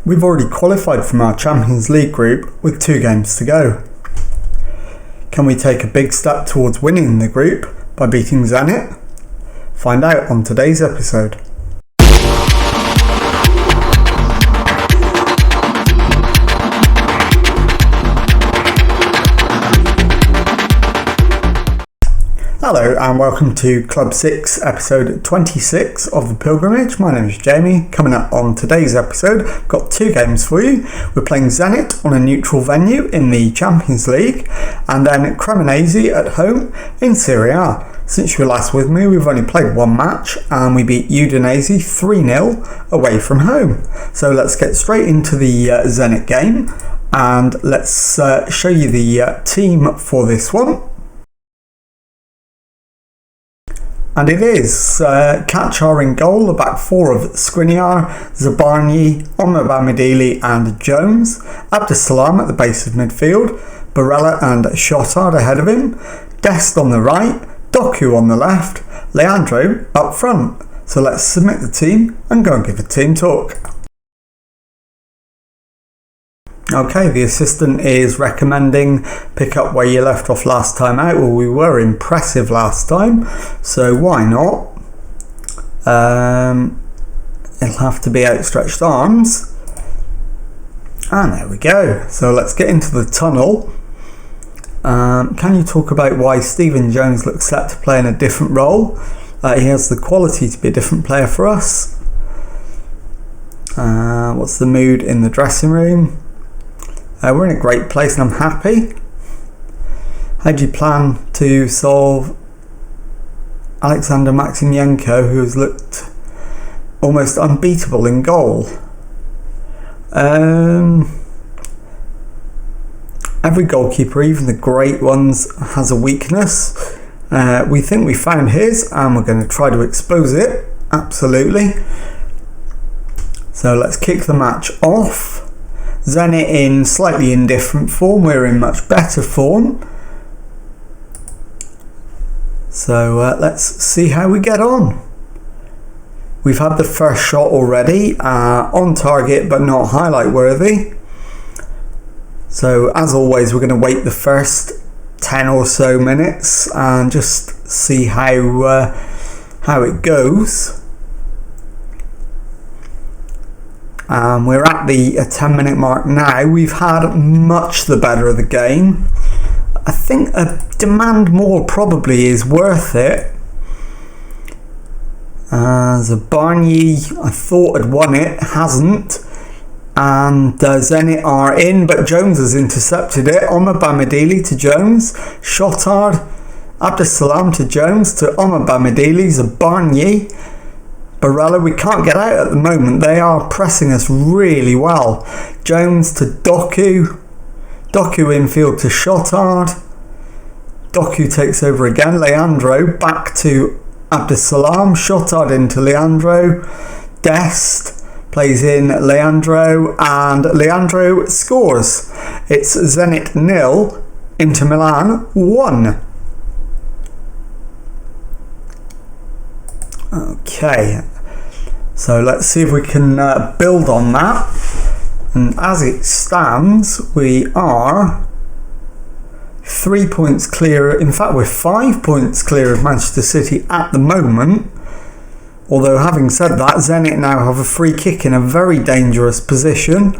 We've already qualified from our Champions League group with 2 games to go. Can we take a big step towards winning the group by beating Zenit? Find out on today's episode. Hello and welcome to Club 6 episode 26 of The Pilgrimage. My name is Jamie. Coming up on today's episode, I've got 2 games for you. We're playing Zenit on a neutral venue in the Champions League and then Cremonese at home in Serie A. Since you were last with me, we've only played 1 match and we beat Udinese 3-0 away from home. So let's get straight into the Zenit game and let's show you the team for this one. And it is Kachar in goal, the back 4 of Skriniar, Zabarnyi, Omobamidili and Jones, Abdesalam at the base of midfield, Barella and Shotard ahead of him, Dest on the right, Doku on the left, Leandro up front. So let's submit the team and go and give a team talk. Okay, the assistant is recommending pick up where you left off last time out. Well, we were impressive last time, so why not? It'll have to be outstretched arms. And there we go. So let's get into the tunnel. Can you talk about why Stephen Jones looks set to play in a different role? He has the quality to be a different player for us. What's the mood in the dressing room? We're in a great place and I'm happy. How do you plan to solve Alexander Maximienko, who has looked almost unbeatable in goal? Every goalkeeper, even the great ones, has a weakness. We think we found his and we're going to try to expose it. Absolutely. So let's kick the match off. Zenit in slightly indifferent form, we're in much better form. So let's see how we get on. We've had the first shot already, on target but not highlight worthy. So as always, we're going to wait the first 10 or so minutes and just see how it goes. We're at the 10-minute mark now. We've had much the better of the game. I think a demand more probably is worth it. Zabarnyi, I thought had won it, hasn't. And Zenit are in, but Jones has intercepted it. Omobamidili to Jones. Shotard, Abdesalam to Jones to Omobamidili, Zabarnyi. Barella, we can't get out at the moment. They are pressing us really well. Jones to Doku. Doku infield to Shotard. Doku takes over again. Leandro back to Abdesalam. Shotard into Leandro. Dest plays in Leandro and Leandro scores. It's Zenit 0, Inter Milan 1. Okay, so let's see if we can build on that. And as it stands, we are 3 points clear. In fact, we're 5 points clear of Manchester City at the moment. Although having said that, Zenit now have a free kick in a very dangerous position.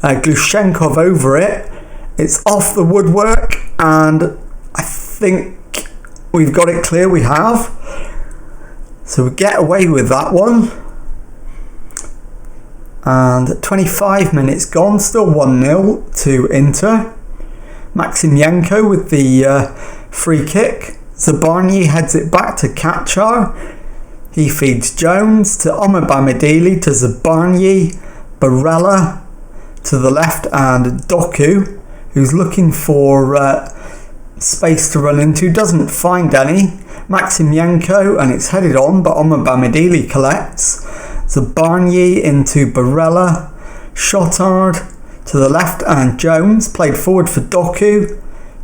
Glushenkov over it. It's off the woodwork and I think we've got it clear, we have. So we get away with that one. And 25 minutes gone, still 1-0 to Inter. Maximienko with the free kick. Zabarnyi heads it back to Kachar. He feeds Jones to Omobamidili to Zabarnyi. Barella to the left and Doku, who's looking for space to run into, doesn't find any. Maximienko and it's headed on, but Omobamidili collects. Zabarnyi into Barella. Shotard to the left and Jones played forward for Doku.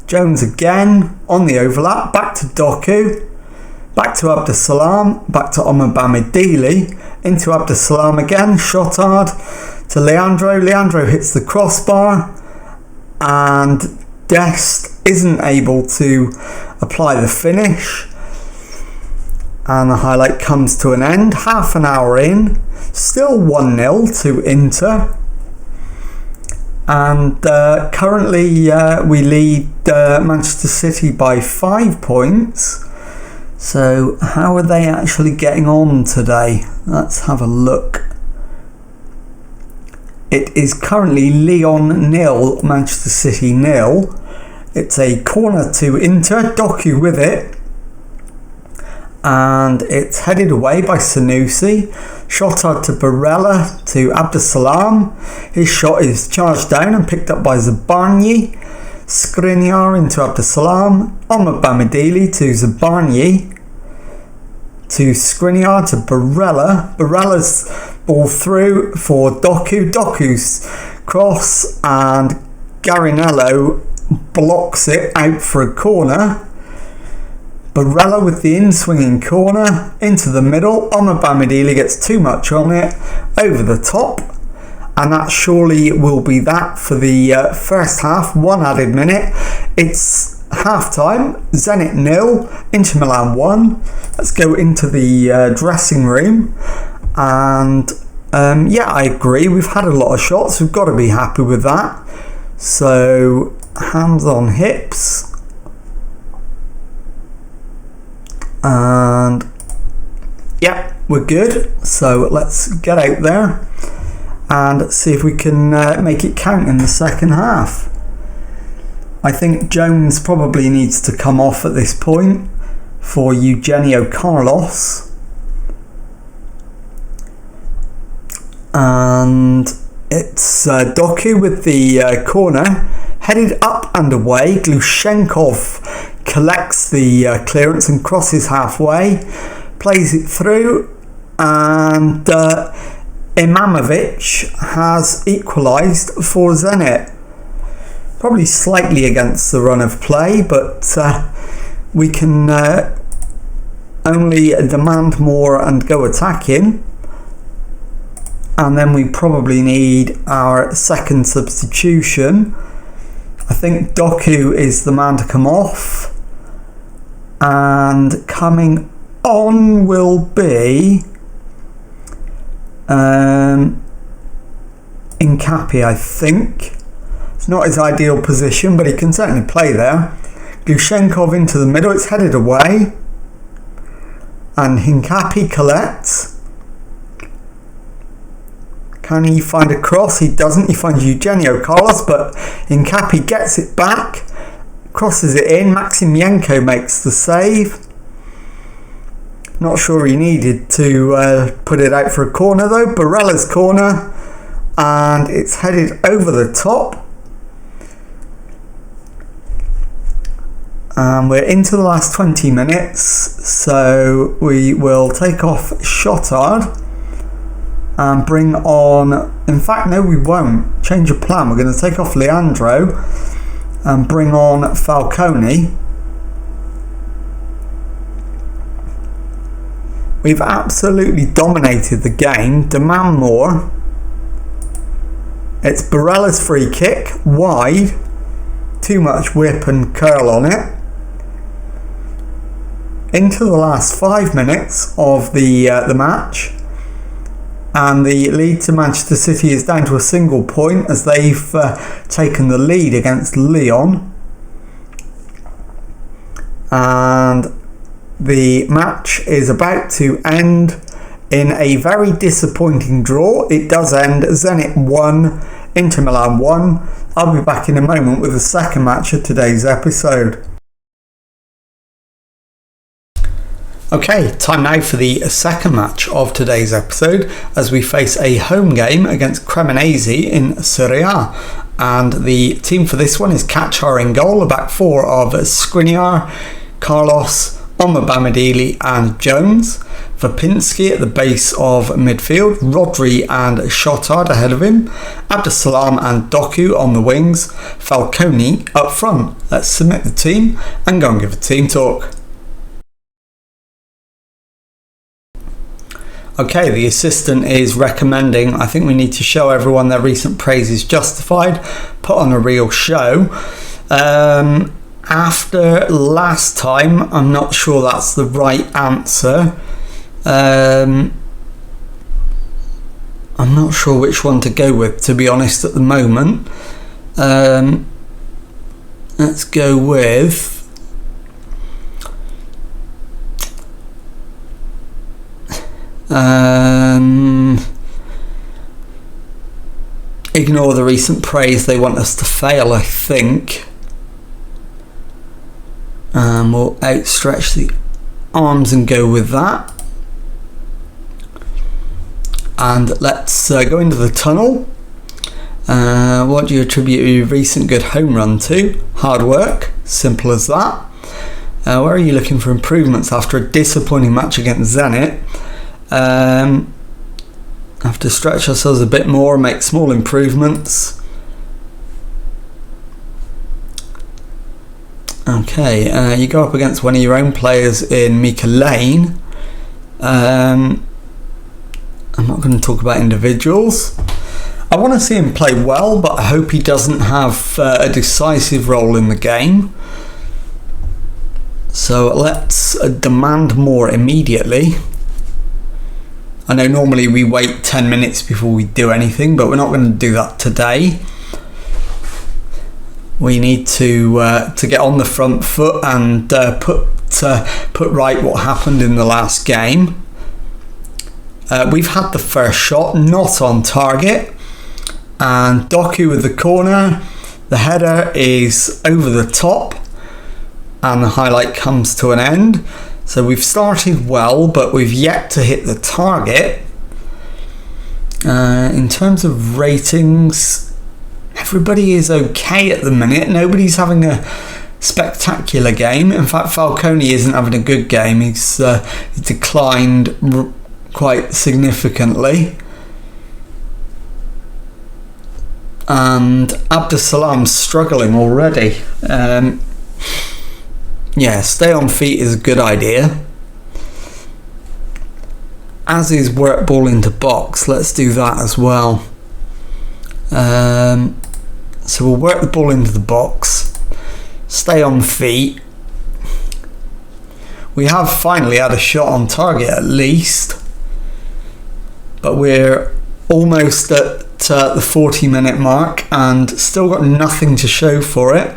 Jones again on the overlap, back to Doku. Back to Abdesalam, back to Omobamidili, into Abdesalam again, Shotard to Leandro. Leandro hits the crossbar and Dest isn't able to apply the finish. And the highlight comes to an end. Half an hour in, still 1-0 to Inter. And currently we lead Manchester City by 5 points. So how are they actually getting on today? Let's have a look. It is currently Lyon 0, Manchester City 0. It's a corner to Inter, Doku with it. And it's headed away by Sanusi. Shot out to Barella to Abdesalam. His shot is charged down and picked up by Zabarnyi. Skriniar into Abdesalam. Omar Bamidili to Zabarnyi. To Skriniar to Barella. Barella's ball through for Doku. Doku's cross and Garinello blocks it out for a corner. Barella with the in-swinging corner into the middle. Omar Bamidili gets too much on it, over the top, and that surely will be that for the first half. 1 added minute. It's half time. Zenit 0, Inter Milan 1. Let's go into the dressing room. And yeah, I agree. We've had a lot of shots. We've got to be happy with that. So hands on hips. And yeah, we're good. So let's get out there and see if we can make it count in the second half. I think Jones probably needs to come off at this point for Eugenio Carlos. And it's Doku with the corner, headed up and away. Glushenkov collects the clearance and crosses halfway, plays it through, and Imamovic has equalised for Zenit. Probably slightly against the run of play, but we can only demand more and go attacking. And then we probably need our second substitution. I think Doku is the man to come off. And coming on will be Incapi, I think. It's not his ideal position, but he can certainly play there. Glushenkov into the middle. It's headed away. And Hincapi collects. Can he find a cross? He doesn't. He finds Eugenio Carlos, but Hincapi gets it back. Crosses it in. Maximienko makes the save. Not sure he needed to put it out for a corner though. Barella's corner. And it's headed over the top. And we're into the last 20 minutes. So we will take off Shotard. And bring on... In fact, no, we won't. Change of plan. We're going to take off Leandro. And bring on Falcone. We've absolutely dominated the game. Demand more. It's Barella's free kick. Wide. Too much whip and curl on it. Into the last 5 minutes of the match. And the lead to Manchester City is down to a single point as they've taken the lead against Lyon. And the match is about to end in a very disappointing draw. It does end Zenit 1, Inter Milan 1. I'll be back in a moment with the second match of today's episode. Okay, time now for the second match of today's episode as we face a home game against Cremonese in Serie A. And the team for this one is Kachar in goal, a back four of Skriniar, Carlos, Omar Bamidili and Jones. Vapinski at the base of midfield, Rodri and Shotard ahead of him, Abdesalam and Doku on the wings, Falcone up front. Let's submit the team and go and give a team talk. Okay, the assistant is recommending, I think we need to show everyone their recent praise is justified, put on a real show. After last time, I'm not sure that's the right answer. I'm not sure which one to go with, to be honest, at the moment. Let's go with... ignore the recent praise, they want us to fail, I think. We'll outstretch the arms and go with that. And let's go into the tunnel. What do you attribute your recent good home run to? Hard work, simple as that. Where are you looking for improvements after a disappointing match against Zenit? Have to stretch ourselves a bit more and make small improvements. Okay, you go up against one of your own players in Mika Lane. I'm not going to talk about individuals. I want to see him play well, but I hope he doesn't have a decisive role in the game. So let's demand more immediately. I know normally we wait 10 minutes before we do anything, but we're not going to do that today. We need to get on the front foot and put right what happened in the last game. We've had the first shot, not on target, and Doku with the corner. The header is over the top, and the highlight comes to an end. So we've started well, but we've yet to hit the target. In terms of ratings, everybody is okay at the minute. Nobody's having a spectacular game. In fact, Falcone isn't having a good game. He's declined quite significantly. And Abdusalam's struggling already. Yeah, stay on feet is a good idea. As is work ball into box. Let's do that as well. So we'll work the ball into the box. Stay on feet. We have finally had a shot on target at least. But we're almost at the 40-minute mark and still got nothing to show for it.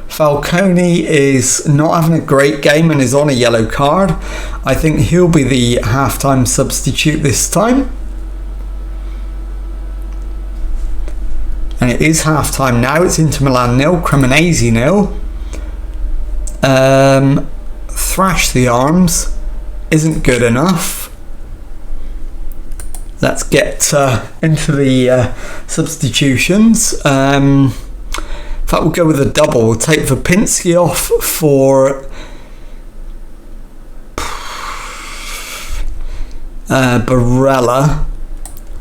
Falcone is not having a great game and is on a yellow card. I think he'll be the half-time substitute this time. And it is half-time now. It's Inter Milan 0, Cremonese 0. Thrash the arms isn't good enough. Let's get into the substitutions. In fact, we'll go with a double. We'll take Vapinski off for Barella.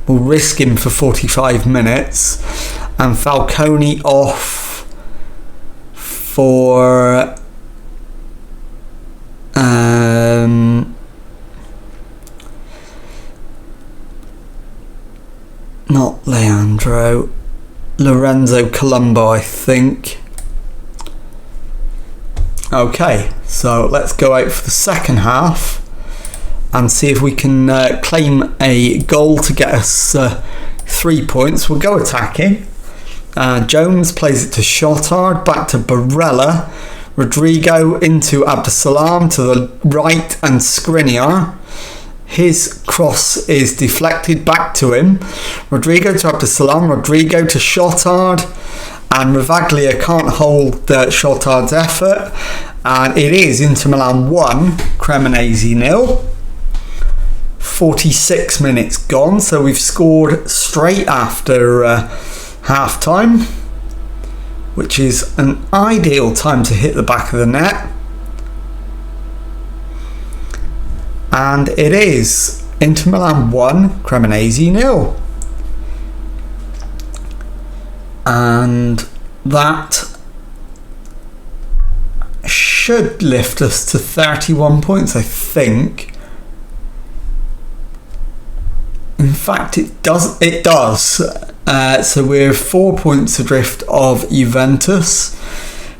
We'll risk him for 45 minutes. And Falcone off for not Leandro, Lorenzo Colombo, I think. Okay, so let's go out for the second half and see if we can claim a goal to get us 3 points. We'll go attacking. Jones plays it to Shotard, back to Barella. Rodrigo into Abdusalam to the right and Skriniar. His cross is deflected back to him. Rodrigo to Abdusalam, Rodrigo to Shotard, and Ravaglia can't hold Shotard's effort. And it is Inter Milan 1, Cremonese 0. 46 minutes gone, so we've scored straight after half time, which is an ideal time to hit the back of the net. And it is Inter Milan 1, Cremonese 0. And that should lift us to 31 points, I think. In fact, it does. So we're 4 points adrift of Juventus,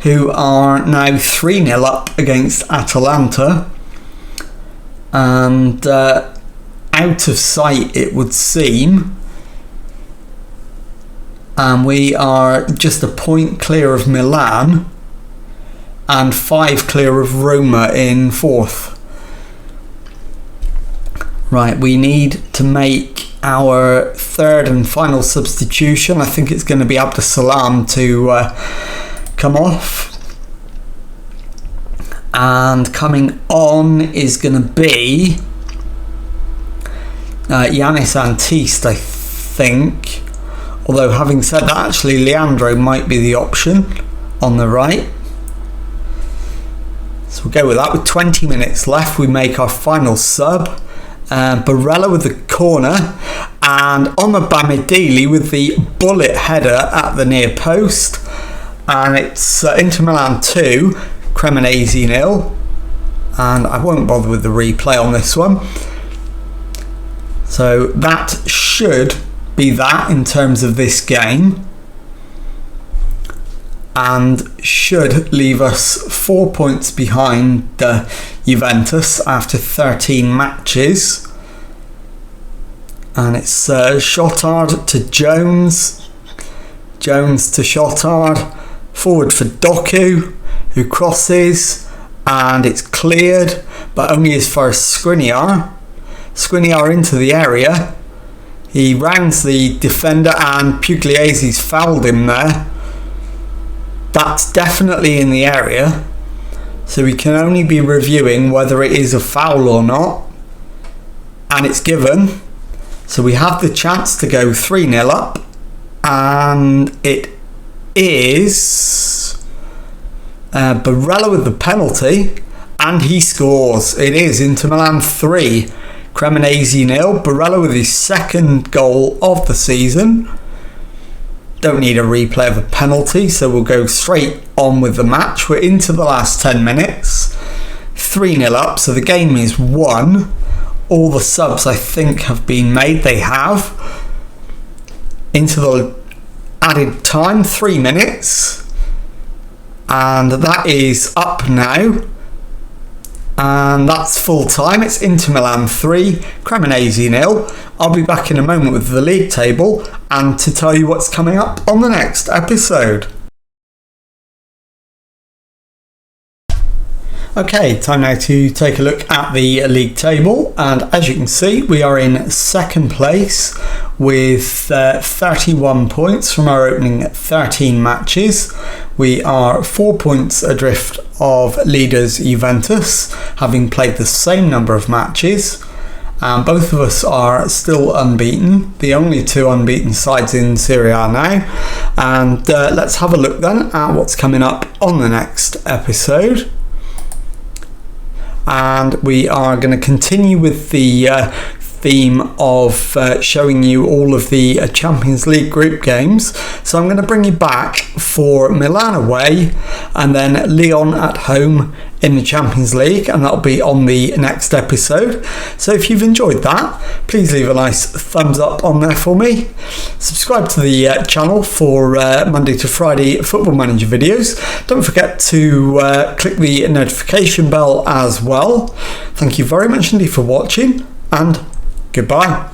who are now 3-0 up against Atalanta. And out of sight, it would seem. And we are just a point clear of Milan and 5 clear of Roma in 4th. Right, we need to make our 3rd and final substitution. I think it's going to be Abdesalam to come off. And coming on is going to be Yanis Antiste, I think. Although, having said that, actually Leandro might be the option on the right. So we'll go with that. With 20 minutes left, we make our final sub. Barella with the corner, and Omar-Bamidele with the bullet header at the near post. And it's Inter Milan 2, Cremonese 0. And I won't bother with the replay on this one. So that should be that in terms of this game, and should leave us 4 points behind Juventus after 13 matches. And it's Shotard to Jones, Jones to Shotard, forward for Doku, who crosses, and it's cleared, but only as far as Skriniar into the area. He rounds the defender, and Pugliese's fouled him there. That's definitely in the area, so we can only be reviewing whether it is a foul or not, and it's given. So we have the chance to go 3-0 up, and it is Barella with the penalty, and he scores. It is Inter Milan 3, Cremonese 0. Barella with his 2nd goal of the season. Don't need a replay of a penalty, so we'll go straight on with the match. We're into the last 10 minutes. 3-0 up, so the game is won. All the subs, I think, have been made. They have. Into the added time, 3 minutes. And that is up now. And that's full time. It's Inter Milan 3, Cremonese 0. I'll be back in a moment with the league table and to tell you what's coming up on the next episode. Okay, time now to take a look at the league table, and as you can see, we are in 2nd place with 31 points from our opening 13 matches. We are 4 points adrift of leaders Juventus, having played the same number of matches. Both of us are still unbeaten, the only 2 unbeaten sides in Serie A now. And let's have a look then at what's coming up on the next episode. And we are going to continue with the theme of showing you all of the Champions League group games. So I'm going to bring you back for Milan away and then Lyon at home in the Champions League, and that'll be on the next episode. So if you've enjoyed that, please leave a nice thumbs up on there for me. Subscribe to the channel for Monday to Friday Football Manager videos. Don't forget to click the notification bell as well. Thank you very much indeed for watching, and goodbye.